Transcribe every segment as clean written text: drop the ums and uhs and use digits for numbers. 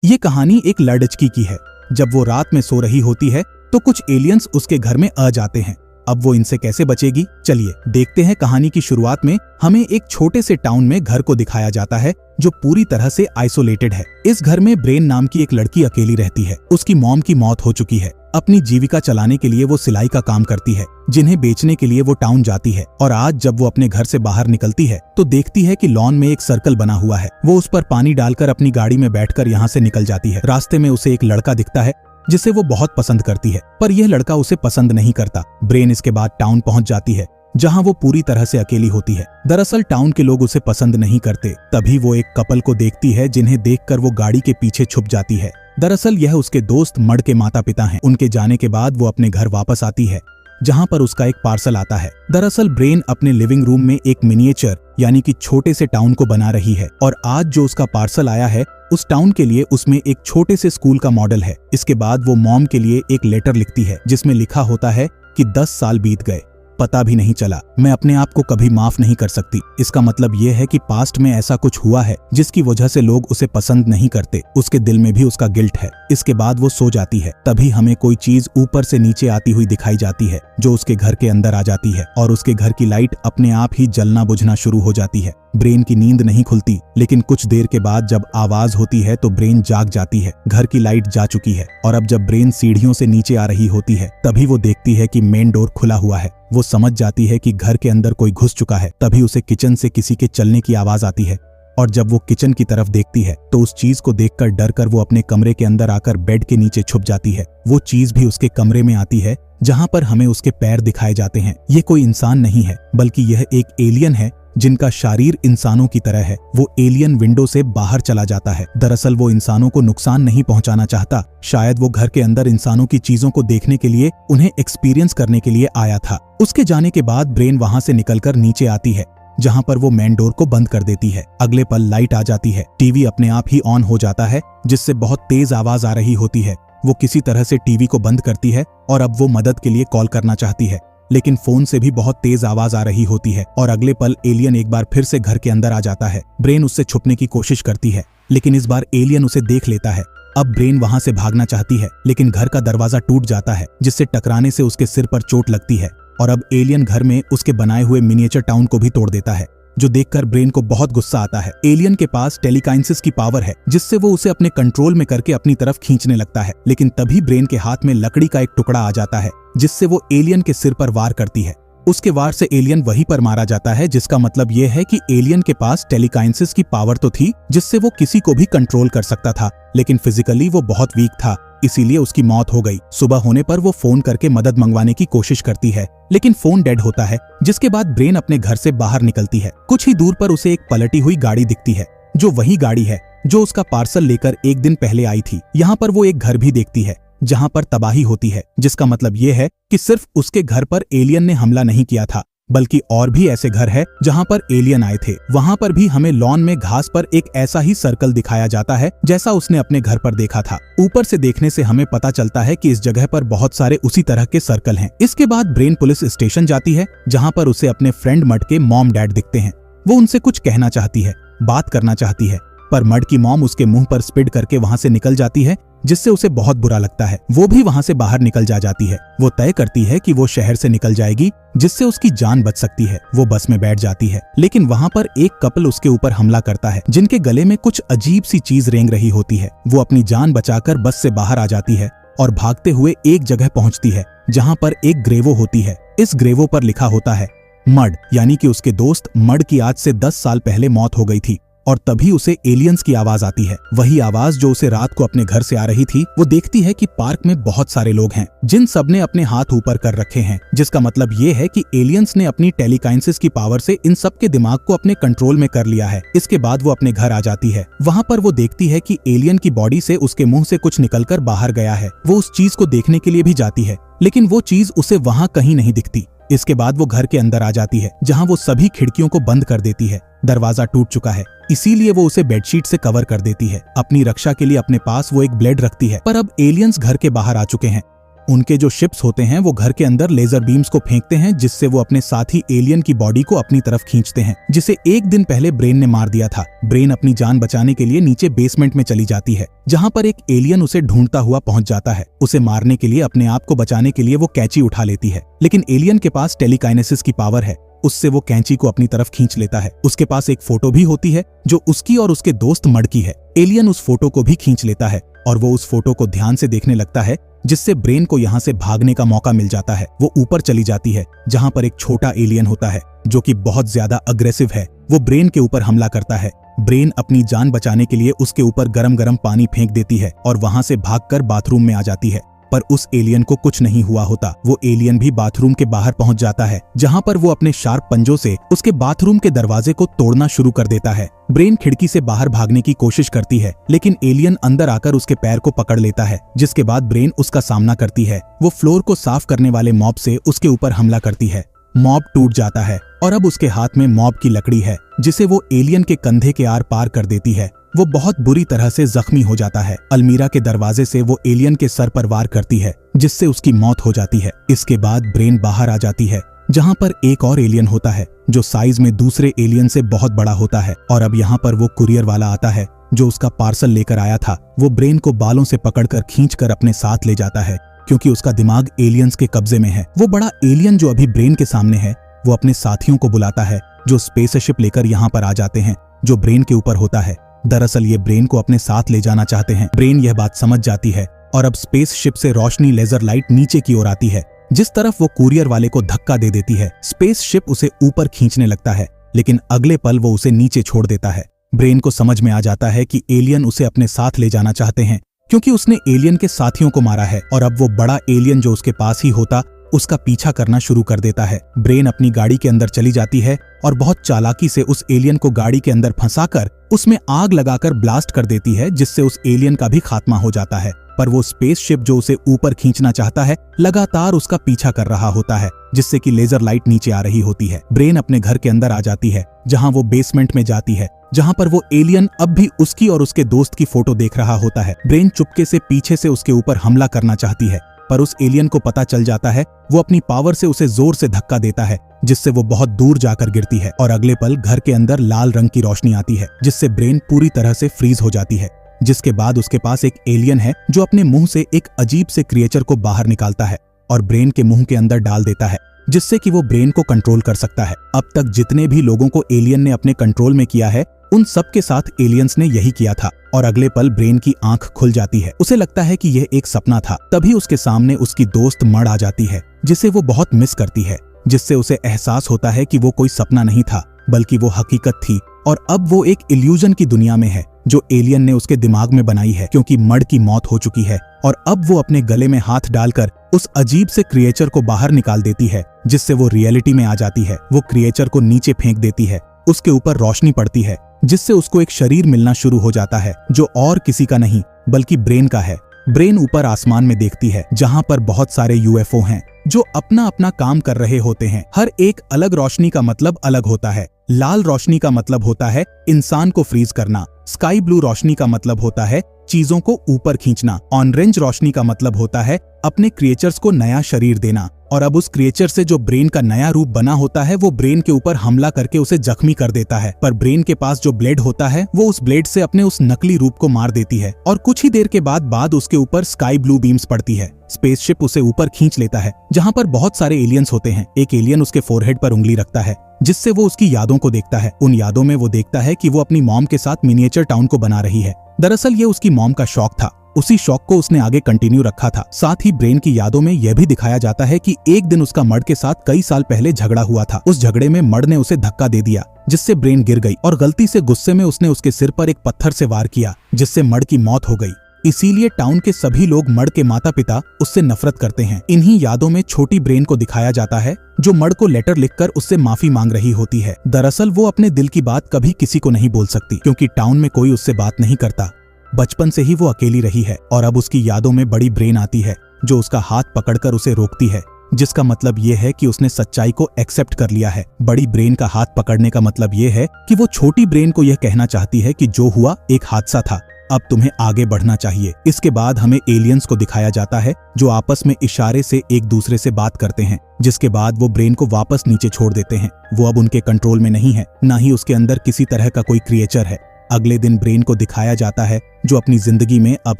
ये कहानी एक लड़की की है। जब वो रात में सो रही होती है तो कुछ एलियंस उसके घर में आ जाते हैं। अब वो इनसे कैसे बचेगी, चलिए देखते हैं। कहानी की शुरुआत में हमें एक छोटे से टाउन में घर को दिखाया जाता है जो पूरी तरह से आइसोलेटेड है। इस घर में ब्रेन नाम की एक लड़की अकेली रहती है। उसकी मॉम की मौत हो चुकी है। अपनी जीविका चलाने के लिए वो सिलाई का काम करती है, जिन्हें बेचने के लिए वो टाउन जाती है। और आज जब वो अपने घर से बाहर निकलती है तो देखती है कि लॉन में एक सर्कल बना हुआ है। वो उस पर पानी डालकर अपनी गाड़ी में बैठकर यहाँ से निकल जाती है। रास्ते में उसे एक लड़का दिखता है जिसे वो बहुत पसंद करती है, पर यह लड़का उसे पसंद नहीं करता। ब्रेन इसके बाद टाउन पहुंच जाती है जहां वो पूरी तरह से अकेली होती है। दरअसल टाउन के लोग उसे पसंद नहीं करते। तभी वो एक कपल को देखती है जिन्हें देखकर वो गाड़ी के पीछे छुप जाती है। दरअसल यह उसके दोस्त मड के माता पिता हैं। उनके जाने के बाद वो अपने घर वापस आती है जहां पर उसका एक पार्सल आता है। दरअसल ब्रेन अपने लिविंग रूम में एक मिनिएचर यानी कि छोटे से टाउन को बना रही है और आज जो उसका पार्सल आया है उस टाउन के लिए उसमें एक छोटे से स्कूल का मॉडल है। इसके बाद वो मॉम के लिए एक लेटर लिखती है जिसमें लिखा होता है कि 10 साल बीत गए, पता भी नहीं चला। मैं अपने आप को कभी माफ नहीं कर सकती। इसका मतलब ये है कि पास्ट में ऐसा कुछ हुआ है जिसकी वजह से लोग उसे पसंद नहीं करते। उसके दिल में भी उसका गिल्ट है। इसके बाद वो सो जाती है। तभी हमें कोई चीज ऊपर से नीचे आती हुई दिखाई जाती है जो उसके घर के अंदर आ जाती है और उसके घर की लाइट अपने आप ही जलना बुझना शुरू हो जाती है। ब्रेन की नींद नहीं खुलती, लेकिन कुछ देर के बाद जब आवाज होती है तो ब्रेन जाग जाती है। घर की लाइट जा चुकी है और अब जब ब्रेन सीढ़ियों से नीचे आ रही होती है तभी वो देखती है कि मेन डोर खुला हुआ है। वो समझ जाती है कि घर के अंदर कोई घुस चुका है। तभी उसे किचन से किसी के चलने की आवाज आती है और जब वो किचन की तरफ देखती है तो उस चीज को देखकर डरकर वो अपने कमरे के अंदर आकर बेड के नीचे छुप जाती है। वो चीज भी उसके कमरे में आती है जहां पर हमें उसके पैर दिखाए जाते हैं। ये कोई इंसान नहीं है बल्कि यह एक एलियन है जिनका शरीर इंसानों की तरह है। वो एलियन विंडो से बाहर चला जाता है। दरअसल वो इंसानों को नुकसान नहीं पहुंचाना चाहता। शायद वो घर के अंदर इंसानों की चीजों को देखने के लिए, उन्हें एक्सपीरियंस करने के लिए आया था। उसके जाने के बाद ब्रेन वहां से निकलकर नीचे आती है जहां पर वो मेन डोर को बंद कर देती है। अगले पल लाइट आ जाती है। टीवी अपने आप ही ऑन हो जाता है जिससे बहुत तेज आवाज आ रही होती है। वो किसी तरह से टीवी को बंद करती है और अब वो मदद के लिए कॉल करना चाहती है, लेकिन फोन से भी बहुत तेज आवाज आ रही होती है और अगले पल एलियन एक बार फिर से घर के अंदर आ जाता है। ब्रेन उससे छुपने की कोशिश करती है लेकिन इस बार एलियन उसे देख लेता है। अब ब्रेन वहां से भागना चाहती है लेकिन घर का दरवाजा टूट जाता है जिससे टकराने से उसके सिर पर चोट लगती है और अब एलियन घर में उसके बनाए हुए मिनिएचर टाउन को भी तोड़ देता है, जो देखकर ब्रेन को बहुत गुस्सा आता है। एलियन के पास टेलीकाइनेसिस की पावर है जिससे वो उसे अपने कंट्रोल में करके अपनी तरफ खींचने लगता है, लेकिन तभी ब्रेन के हाथ में लकड़ी का एक टुकड़ा आ जाता है जिससे वो एलियन के सिर पर वार करती है। उसके वार से एलियन वहीं पर मारा जाता है, जिसका मतलब ये है कि एलियन के पास टेलीकाइनेसिस की पावर तो थी जिससे वो किसी को भी कंट्रोल कर सकता था, लेकिन फिजिकली वो बहुत वीक था, इसीलिए उसकी मौत हो गई। सुबह होने पर वो फोन करके मदद मंगवाने की कोशिश करती है लेकिन फोन डेड होता है, जिसके बाद ब्रेन अपने घर से बाहर निकलती है। कुछ ही दूर पर उसे एक पलटी हुई गाड़ी दिखती है जो वही गाड़ी है जो उसका पार्सल लेकर एक दिन पहले आई थी। यहाँ पर वो एक घर भी देखती है जहाँ पर तबाही होती है, जिसका मतलब ये है कि सिर्फ उसके घर पर एलियन ने हमला नहीं किया था बल्कि और भी ऐसे घर है जहाँ पर एलियन आए थे। वहाँ पर भी हमें लॉन में घास पर एक ऐसा ही सर्कल दिखाया जाता है जैसा उसने अपने घर पर देखा था। ऊपर से देखने से हमें पता चलता है कि इस जगह पर बहुत सारे उसी तरह के सर्कल हैं। इसके बाद ब्रेन पुलिस स्टेशन जाती है जहाँ पर उसे अपने फ्रेंड मड के मॉम डैड दिखते हैं। वो उनसे कुछ कहना चाहती है, बात करना चाहती है, पर मड की मॉम उसके मुंह पर स्पिड करके वहाँ से निकल जाती है जिससे उसे बहुत बुरा लगता है। वो भी वहाँ से बाहर निकल जाती है। वो तय करती है कि वो शहर से निकल जाएगी जिससे उसकी जान बच सकती है। वो बस में बैठ जाती है लेकिन वहाँ पर एक कपल उसके ऊपर हमला करता है जिनके गले में कुछ अजीब सी चीज रेंग रही होती है। वो अपनी जान बचाकर बस से बाहर आ जाती है और भागते हुए एक जगह पहुँचती है जहाँ पर एक ग्रेवो होती है। इस ग्रेवो पर लिखा होता है मड, यानी कि उसके दोस्त मड की आज से 10 साल पहले मौत हो गई थी। और तभी उसे एलियंस की आवाज आती है, वही आवाज जो उसे रात को अपने घर से आ रही थी। वो देखती है कि पार्क में बहुत सारे लोग हैं जिन सब ने अपने हाथ ऊपर कर रखे हैं, जिसका मतलब ये है कि एलियंस ने अपनी टेलीकाइनेसिस की पावर से इन सब के दिमाग को अपने कंट्रोल में कर लिया है। इसके बाद वो अपने घर आ जाती है। वहाँ पर वो देखती है कि एलियन की बॉडी से उसके मुंह से कुछ निकलकर बाहर गया है। वो उस चीज को देखने के लिए भी जाती है लेकिन वो चीज उसे वहाँ कहीं नहीं दिखती। इसके बाद वो घर के अंदर आ जाती है जहाँ वो सभी खिड़कियों को बंद कर देती है। दरवाजा टूट चुका है, इसीलिए वो उसे बेडशीट से कवर कर देती है। अपनी रक्षा के लिए अपने पास वो एक ब्लेड रखती है, पर अब एलियंस घर के बाहर आ चुके हैं उनके जो शिप्स होते हैं वो घर के अंदर लेजर बीम्स को फेंकते हैं, जिससे वो अपने साथी एलियन की बॉडी को अपनी तरफ खींचते हैं, जिसे एक दिन पहले ब्रेन ने मार दिया था। ब्रेन अपनी जान बचाने के लिए नीचे बेसमेंट में चली जाती है, जहाँ पर एक एलियन उसे ढूंढता हुआ पहुंच जाता है। उसे मारने के लिए, अपने आप को बचाने के लिए वो कैंची उठा लेती है, लेकिन एलियन के पास टेलीकाइनेसिस की पावर है, उससे वो कैंची को अपनी तरफ खींच लेता है। उसके पास एक फोटो भी होती है जो उसकी और उसके दोस्त मड की है। एलियन उस फोटो को भी खींच लेता है और वो उस फोटो को ध्यान से देखने लगता है, जिससे ब्रेन को यहाँ से भागने का मौका मिल जाता है। वो ऊपर चली जाती है, जहाँ पर एक छोटा एलियन होता है जो कि बहुत ज्यादा अग्रेसिव है। वो ब्रेन के ऊपर हमला करता है। ब्रेन अपनी जान बचाने के लिए उसके ऊपर गरम गरम पानी फेंक देती है और वहां से भागकर बाथरूम में आ जाती है, पर उस एलियन को कुछ नहीं हुआ होता। वो एलियन भी बाथरूम के बाहर पहुंच जाता है, जहां पर वो अपने शार्प पंजों से उसके बाथरूम के दरवाजे को तोड़ना शुरू कर देता है। ब्रेन खिड़की से बाहर भागने की कोशिश करती है, लेकिन एलियन अंदर आकर उसके पैर को पकड़ लेता है, जिसके बाद ब्रेन उसका सामना करती है। वो फ्लोर को साफ करने वाले मॉप से उसके ऊपर हमला करती है। मॉप टूट जाता है और अब उसके हाथ में मॉप की लकड़ी है, जिसे वो एलियन के कंधे के आर पार कर देती है। वो बहुत बुरी तरह से जख्मी हो जाता है। अलमीरा के दरवाजे से वो एलियन के सर पर वार करती है, जिससे उसकी मौत हो जाती है। इसके बाद ब्रेन बाहर आ जाती है, जहां पर एक और एलियन होता है जो साइज में दूसरे एलियन से बहुत बड़ा होता है। और अब यहाँ पर वो कुरियर वाला आता है जो उसका पार्सल लेकर आया था। वो ब्रेन को बालों से पकड़कर खींचकर अपने साथ ले जाता है, क्योंकि उसका दिमाग एलियंस के कब्जे में है। वो बड़ा एलियन जो अभी ब्रेन के सामने है, वो अपने साथियों को बुलाता है जो स्पेसशिप लेकर यहाँ पर आ जाते हैं, जो ब्रेन के ऊपर होता है। दरअसल ये ब्रेन को अपने साथ ले जाना चाहते हैं। ब्रेन यह बात समझ जाती है और अब स्पेसशिप से रोशनी लेजर लाइट नीचे की ओर आती है, जिस तरफ वो कुरियर वाले को धक्का दे देती है। स्पेसशिप उसे ऊपर खींचने लगता है, लेकिन अगले पल वो उसे नीचे छोड़ देता है। ब्रेन को समझ में आ जाता है कि एलियन उसे अपने साथ ले जाना चाहते हैं, क्योंकि उसने एलियन के साथियों को मारा है। और अब वो बड़ा एलियन जो उसके पास ही होता, उसका पीछा करना शुरू कर देता है। ब्रेन अपनी गाड़ी के अंदर चली जाती है और बहुत चालाकी से उस एलियन को गाड़ी के अंदर फंसाकर उसमें आग लगाकर ब्लास्ट कर देती है, जिससे उस एलियन का भी खात्मा हो जाता है। पर वो स्पेसशिप जो उसे ऊपर खींचना चाहता है, लगातार उसका पीछा कर रहा होता है, जिससे कि लेजर लाइट नीचे आ रही होती है। ब्रेन अपने घर के अंदर आ जाती है, जहां वो बेसमेंट में जाती है, जहां पर वो एलियन अब भी उसकी और उसके दोस्त की फोटो देख रहा होता है। ब्रेन चुपके से पीछे से उसके ऊपर हमला करना चाहती है, पर उस एलियन को पता चल जाता है। वो अपनी पावर से उसे जोर से धक्का देता है, जिससे वो बहुत दूर जाकर गिरती है। और अगले पल घर के अंदर लाल रंग की रोशनी आती है, जिससे ब्रेन पूरी तरह से फ्रीज हो जाती है। जिसके बाद उसके पास एक एलियन है जो अपने मुंह से एक अजीब से क्रिएचर को बाहर निकालता है और ब्रेन के मुंह के अंदर डाल देता है, जिससे कि वो ब्रेन को कंट्रोल कर सकता है। अब तक जितने भी लोगों को एलियन ने अपने कंट्रोल में किया है, उन सब के साथ एलियंस ने यही किया था। और अगले पल ब्रेन की आंख खुल जाती है। उसे लगता है कि यह एक सपना था। तभी उसके सामने उसकी दोस्त मड आ जाती है, जिसे वो बहुत मिस करती है, जिससे उसे एहसास होता है कि वो कोई सपना नहीं था, बल्कि वो हकीकत थी। और अब वो एक इल्यूजन की दुनिया में है, जो एलियन ने उसके दिमाग में बनाई है, क्योंकि मड की मौत हो चुकी है। और अब वो अपने गले में हाथ डालकर उस अजीब से क्रिएचर को बाहर निकाल देती है, जिससे वो रियलिटी में आ जाती है। वो क्रिएचर को नीचे फेंक देती है, उसके ऊपर रोशनी पड़ती है, जिससे उसको एक शरीर मिलना शुरू हो जाता है, जो और किसी का नहीं बल्कि ब्रेन का है। ब्रेन ऊपर आसमान में देखती है, जहां पर बहुत सारे यूएफओ हैं जो अपना अपना काम कर रहे होते हैं। हर एक अलग रोशनी का मतलब अलग होता है। लाल रोशनी का मतलब होता है इंसान को फ्रीज करना, स्काई ब्लू रोशनी का मतलब होता है चीजों को ऊपर खींचना, ऑरेंज रोशनी का मतलब होता है अपने क्रिएचर्स को नया शरीर देना। और अब उस क्रिएचर से जो ब्रेन का नया रूप बना होता है, वो ब्रेन के ऊपर हमला करके उसे जख्मी कर देता है। पर ब्रेन के पास जो ब्लेड होता है, वो उस ब्लेड से अपने उस नकली रूप को मार देती है और कुछ ही देर के बाद उसके ऊपर स्काई ब्लू बीम्स पड़ती है। स्पेसशिप उसे ऊपर खींच लेता है, जहां पर बहुत सारे एलियंस होते हैं। एक एलियन उसके फोरहेड पर उंगली रखता है, जिससे वो उसकी यादों को देखता है। उन यादों में वो देखता है कि वो अपनी मॉम के साथ मिनिएचर टाउन को बना रही है। दरअसल ये उसकी मॉम का शौक था, उसी शौक को उसने आगे कंटिन्यू रखा था। साथ ही ब्रेन की यादों में यह भी दिखाया जाता है कि एक दिन उसका मड के साथ कई साल पहले झगड़ा हुआ था। उस झगड़े में मड ने उसे धक्का दे दिया, जिससे ब्रेन गिर गई और गलती से गुस्से में उसने उसके सिर पर एक पत्थर से वार किया, जिससे मड की मौत हो गई। इसीलिए टाउन के सभी लोग मड के माता पिता उससे नफरत करते हैं। इन्हीं यादों में छोटी ब्रेन को दिखाया जाता है, जो मड को लेटर लिखकर उससे माफी मांग रही होती है। दरअसल वो अपने दिल की बात कभी किसी को नहीं बोल सकती, क्योंकि टाउन में कोई उससे बात नहीं करता। बचपन से ही वो अकेली रही है और अब उसकी यादों में बड़ी ब्रेन आती है, जो उसका हाथ पकड़कर उसे रोकती है, जिसका मतलब ये है कि उसने सच्चाई को एक्सेप्ट कर लिया है। बड़ी ब्रेन का हाथ पकड़ने का मतलब ये है कि वो छोटी ब्रेन को यह कहना चाहती है कि जो हुआ एक हादसा था, अब तुम्हें आगे बढ़ना चाहिए। इसके बाद हमें एलियंस को दिखाया जाता है जो आपस में इशारे से एक दूसरे से बात करते हैं, जिसके बाद वो ब्रेन को वापस नीचे छोड़ देते हैं। वो अब उनके कंट्रोल में नहीं है, ना ही उसके अंदर किसी तरह का कोई क्रिएचर है। अगले दिन ब्रेन को दिखाया जाता है जो अपनी जिंदगी में अब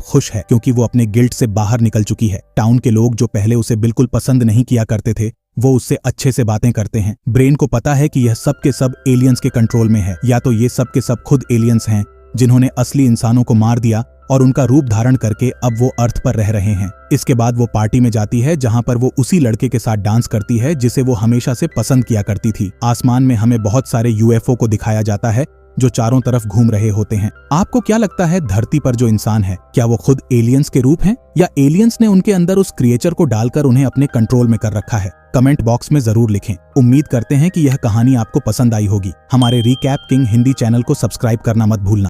खुश है, क्योंकि वो अपने गिल्ट से बाहर निकल चुकी है। टाउन के लोग जो पहले उसे बिल्कुल पसंद नहीं किया करते थे, वो उससे अच्छे से बातें करते हैं। ब्रेन को पता है कि यह सब के सब एलियंस के कंट्रोल में है, या तो ये सब के सब खुद एलियंस हैं जिन्होंने असली इंसानों को मार दिया और उनका रूप धारण करके अब वो अर्थ पर रह रहे हैं। इसके बाद वो पार्टी में जाती है जहां पर वो उसी लड़के के साथ डांस करती है जिसे वो हमेशा से पसंद किया करती थी। आसमान में हमें बहुत सारे यूएफओ को दिखाया जाता है जो चारों तरफ घूम रहे होते हैं। आपको क्या लगता है, धरती पर जो इंसान है, क्या वो खुद एलियंस के रूप हैं, या एलियंस ने उनके अंदर उस क्रिएचर को डालकर उन्हें अपने कंट्रोल में कर रखा है? कमेंट बॉक्स में जरूर लिखें। उम्मीद करते हैं कि यह कहानी आपको पसंद आई होगी। हमारे रिकैप किंग हिंदी चैनल को सब्सक्राइब करना मत भूलना।